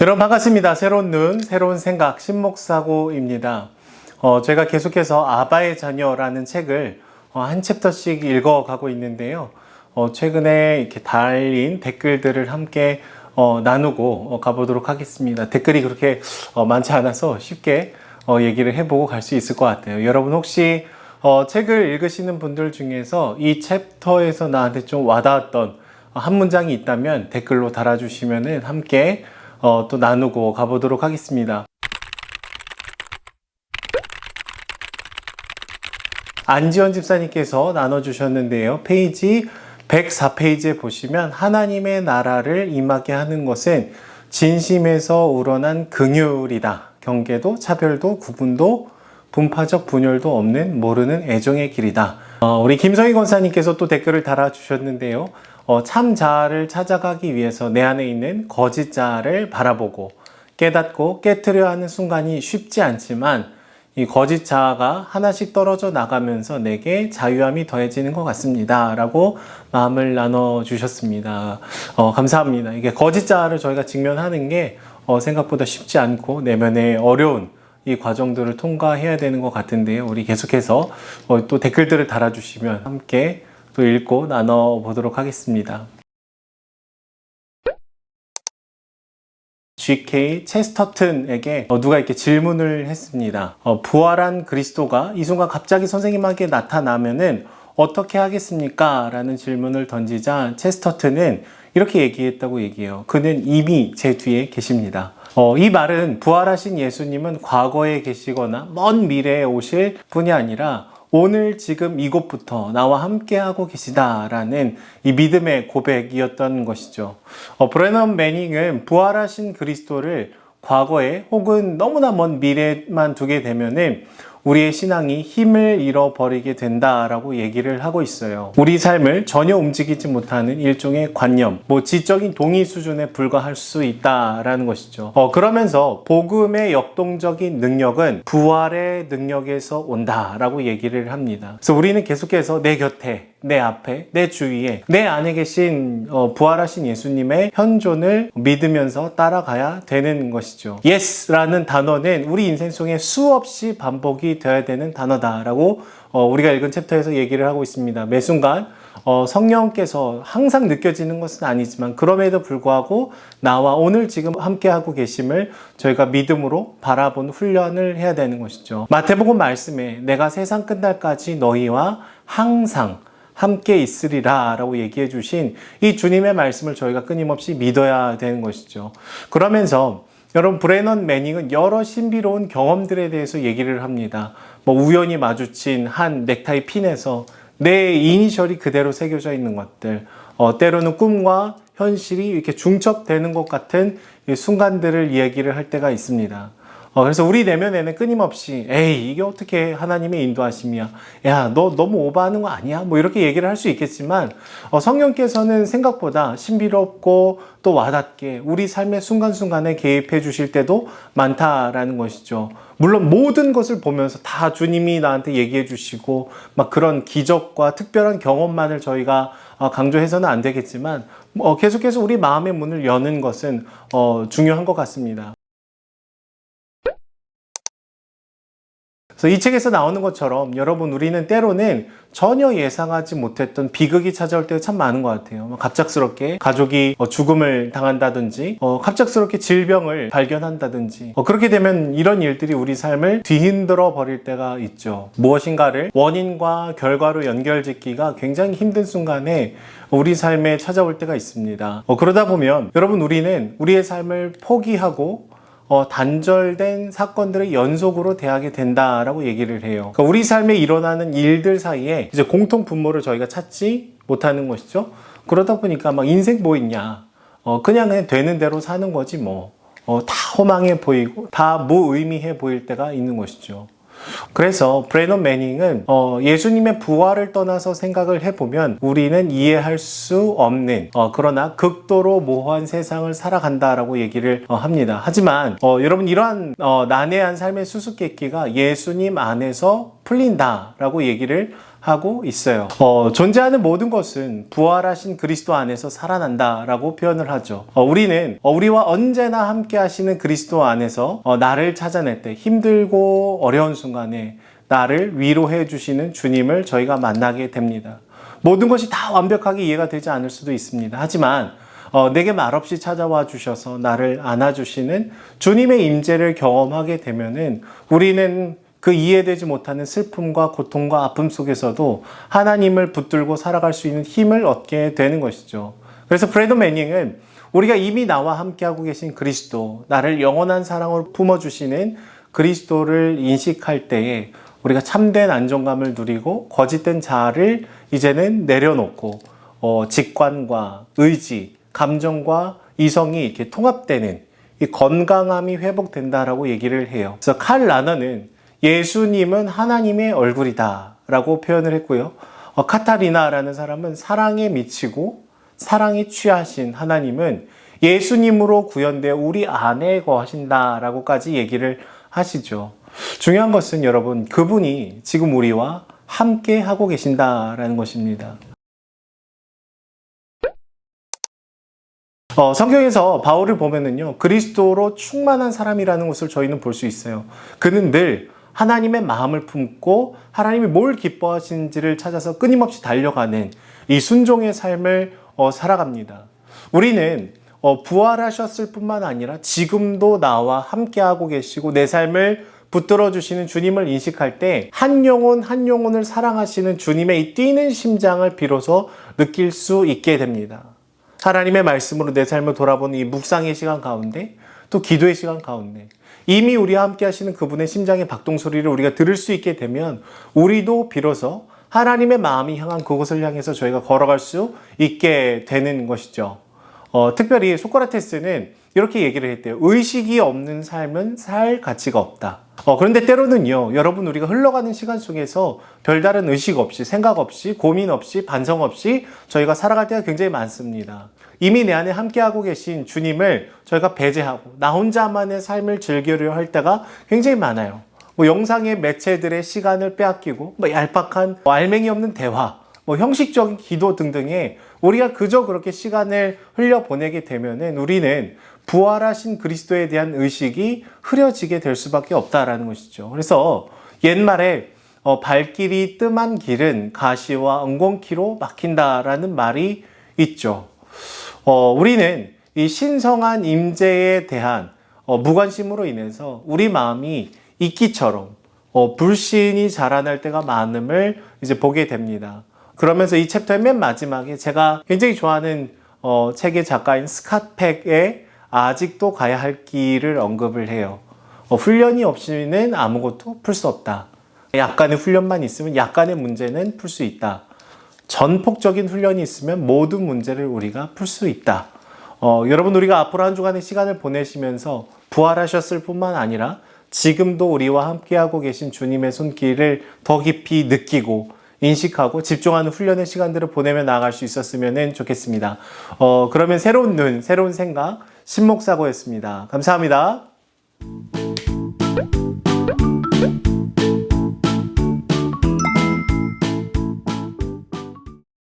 여러분 반갑습니다. 새로운 눈, 새로운 생각, 신목사고입니다. 제가 계속해서 아바의 자녀라는 책을 한 챕터씩 읽어가고 있는데요. 최근에 이렇게 달린 댓글들을 함께 나누고 가보도록 하겠습니다. 댓글이 그렇게 많지 않아서 쉽게 얘기를 해보고 갈 수 있을 것 같아요. 여러분 혹시 책을 읽으시는 분들 중에서 이 챕터에서 나한테 좀 와닿았던 한 문장이 있다면 댓글로 달아주시면 함께 또 나누고 가보도록 하겠습니다. 안지원 집사님께서 나눠주셨는데요. 페이지 104페이지에 보시면 하나님의 나라를 임하게 하는 것은 진심에서 우러난 긍휼이다. 경계도 차별도 구분도 분파적 분열도 없는 모르는 애정의 길이다. 우리 김성희 권사님께서 또 댓글을 달아주셨는데요. 참 자아를 찾아가기 위해서 내 안에 있는 거짓 자아를 바라보고 깨닫고 깨트려 하는 순간이 쉽지 않지만 이 거짓 자아가 하나씩 떨어져 나가면서 내게 자유함이 더해지는 것 같습니다. 라고 마음을 나눠주셨습니다. 감사합니다. 이게 거짓 자아를 저희가 직면하는 게 생각보다 쉽지 않고 내면에 어려운 이 과정들을 통과해야 되는 것 같은데요. 우리 계속해서 또 댓글들을 달아주시면 함께 또 읽고 나눠보도록 하겠습니다. G.K. 체스터튼에게 누가 이렇게 질문을 했습니다. 부활한 그리스도가 이 순간 갑자기 선생님에게 나타나면은 어떻게 하겠습니까? 라는 질문을 던지자 체스터튼은 이렇게 얘기했다고 얘기해요. 그는 이미 제 뒤에 계십니다. 이 말은 부활하신 예수님은 과거에 계시거나 먼 미래에 오실 분이 아니라 오늘 지금 이곳부터 나와 함께하고 계시다라는 이 믿음의 고백이었던 것이죠. 브래넌 매닝은 부활하신 그리스도를 과거에 혹은 너무나 먼 미래만 두게 되면은 우리의 신앙이 힘을 잃어버리게 된다라고 얘기를 하고 있어요. 우리 삶을 전혀 움직이지 못하는 일종의 관념, 지적인 동의 수준에 불과할 수 있다라는 것이죠. 그러면서 복음의 역동적인 능력은 부활의 능력에서 온다라고 얘기를 합니다. 그래서 우리는 계속해서 내 곁에, 내 앞에, 내 주위에, 내 안에 계신 부활하신 예수님의 현존을 믿으면서 따라가야 되는 것이죠. Yes라는 단어는 우리 인생 속에 수없이 반복이 되어야 되는 단어다라고 우리가 읽은 챕터에서 얘기를 하고 있습니다. 매 순간 성령께서 항상 느껴지는 것은 아니지만 그럼에도 불구하고 나와 오늘 지금 함께하고 계심을 저희가 믿음으로 바라본 훈련을 해야 되는 것이죠. 마태복음 말씀에 내가 세상 끝날까지 너희와 항상 함께 있으리라 라고 얘기해 주신 이 주님의 말씀을 저희가 끊임없이 믿어야 되는 것이죠. 그러면서 여러분 브래넌 매닝은 여러 신비로운 경험들에 대해서 얘기를 합니다. 우연히 마주친 한 넥타이 핀에서 내 이니셜이 그대로 새겨져 있는 것들, 때로는 꿈과 현실이 이렇게 중첩되는 것 같은 순간들을 이야기를 할 때가 있습니다. 그래서 우리 내면에는 끊임없이 에이 이게 어떻게 하나님의 인도하심이야, 야 너 너무 오버하는 거 아니야, 이렇게 얘기를 할 수 있겠지만 성령께서는 생각보다 신비롭고 또 와닿게 우리 삶의 순간순간에 개입해 주실 때도 많다라는 것이죠. 물론 모든 것을 보면서 다 주님이 나한테 얘기해 주시고 그런 기적과 특별한 경험만을 저희가 강조해서는 안 되겠지만 계속해서 우리 마음의 문을 여는 것은 중요한 것 같습니다. 그래서 이 책에서 나오는 것처럼 여러분 우리는 때로는 전혀 예상하지 못했던 비극이 찾아올 때가 참 많은 것 같아요. 갑작스럽게 가족이 죽음을 당한다든지 갑작스럽게 질병을 발견한다든지 그렇게 되면 이런 일들이 우리 삶을 뒤흔들어 버릴 때가 있죠. 무엇인가를 원인과 결과로 연결짓기가 굉장히 힘든 순간에 우리 삶에 찾아올 때가 있습니다. 그러다 보면 여러분 우리는 우리의 삶을 포기하고 단절된 사건들의 연속으로 대하게 된다라고 얘기를 해요. 그러니까 우리 삶에 일어나는 일들 사이에 이제 공통 분모를 저희가 찾지 못하는 것이죠. 그러다 보니까 인생 뭐 있냐, 그냥 되는 대로 사는 거지 다 허망해 보이고 다 무의미해 보일 때가 있는 것이죠. 그래서 브래넌 매닝은 예수님의 부활을 떠나서 생각을 해보면 우리는 이해할 수 없는 그러나 극도로 모호한 세상을 살아간다라고 얘기를 합니다. 하지만 여러분 이러한 난해한 삶의 수수께끼가 예수님 안에서 풀린다라고 얘기를 하고 있어요. 존재하는 모든 것은 부활하신 그리스도 안에서 살아난다라고 표현을 하죠. 우리는 우리와 언제나 함께 하시는 그리스도 안에서 나를 찾아낼 때 힘들고 어려운 순간에 나를 위로해 주시는 주님을 저희가 만나게 됩니다. 모든 것이 다 완벽하게 이해가 되지 않을 수도 있습니다. 하지만 내게 말없이 찾아와 주셔서 나를 안아주시는 주님의 임재를 경험하게 되면은 우리는 그 이해되지 못하는 슬픔과 고통과 아픔 속에서도 하나님을 붙들고 살아갈 수 있는 힘을 얻게 되는 것이죠. 그래서 브래드 매닝은 우리가 이미 나와 함께하고 계신 그리스도, 나를 영원한 사랑으로 품어주시는 그리스도를 인식할 때에 우리가 참된 안정감을 누리고 거짓된 자아를 이제는 내려놓고 직관과 의지, 감정과 이성이 이렇게 통합되는 이 건강함이 회복된다라고 얘기를 해요. 그래서 칼 라너는 예수님은 하나님의 얼굴이다 라고 표현을 했고요. 카타리나라는 사람은 사랑에 미치고 사랑이 취하신 하나님은 예수님으로 구현되어 우리 안에 거하신다 라고까지 얘기를 하시죠. 중요한 것은 여러분, 그분이 지금 우리와 함께 하고 계신다라는 것입니다. 성경에서 바울을 보면은요, 그리스도로 충만한 사람이라는 것을 저희는 볼 수 있어요. 그는 늘 하나님의 마음을 품고 하나님이 뭘 기뻐하시는지를 찾아서 끊임없이 달려가는 이 순종의 삶을 살아갑니다. 우리는 부활하셨을 뿐만 아니라 지금도 나와 함께하고 계시고 내 삶을 붙들어 주시는 주님을 인식할 때 한 영혼 한 영혼을 사랑하시는 주님의 이 뛰는 심장을 비로소 느낄 수 있게 됩니다. 하나님의 말씀으로 내 삶을 돌아보는 이 묵상의 시간 가운데, 또 기도의 시간 가운데 이미 우리와 함께 하시는 그분의 심장의 박동 소리를 우리가 들을 수 있게 되면 우리도 비로소 하나님의 마음이 향한 그곳을 향해서 저희가 걸어갈 수 있게 되는 것이죠. 특별히 소크라테스는 이렇게 얘기를 했대요. 의식이 없는 삶은 살 가치가 없다. 그런데 때로는요, 여러분, 우리가 흘러가는 시간 속에서 별다른 의식 없이, 생각 없이, 고민 없이, 반성 없이 저희가 살아갈 때가 굉장히 많습니다. 이미 내 안에 함께하고 계신 주님을 저희가 배제하고 나 혼자만의 삶을 즐기려 할 때가 굉장히 많아요. 영상의 매체들의 시간을 빼앗기고 얄팍한 알맹이 없는 대화, 형식적인 기도 등등에 우리가 그저 그렇게 시간을 흘려보내게 되면은 우리는 부활하신 그리스도에 대한 의식이 흐려지게 될 수밖에 없다라는 것이죠. 그래서 옛말에 발길이 뜸한 길은 가시와 엉겅퀴로 막힌다라는 말이 있죠. 우리는 이 신성한 임재에 대한 무관심으로 인해서 우리 마음이 이끼처럼 불신이 자라날 때가 많음을 이제 보게 됩니다. 그러면서 이 챕터의 맨 마지막에 제가 굉장히 좋아하는 책의 작가인 스캇 팩의 아직도 가야 할 길을 언급을 해요. 훈련이 없이는 아무것도 풀 수 없다. 약간의 훈련만 있으면 약간의 문제는 풀 수 있다. 전폭적인 훈련이 있으면 모든 문제를 우리가 풀 수 있다. 여러분, 우리가 앞으로 한 주간의 시간을 보내시면서 부활하셨을 뿐만 아니라 지금도 우리와 함께하고 계신 주님의 손길을 더 깊이 느끼고 인식하고 집중하는 훈련의 시간들을 보내며 나아갈 수 있었으면 좋겠습니다. 그러면 새로운 눈, 새로운 생각, 신목사고였습니다. 감사합니다.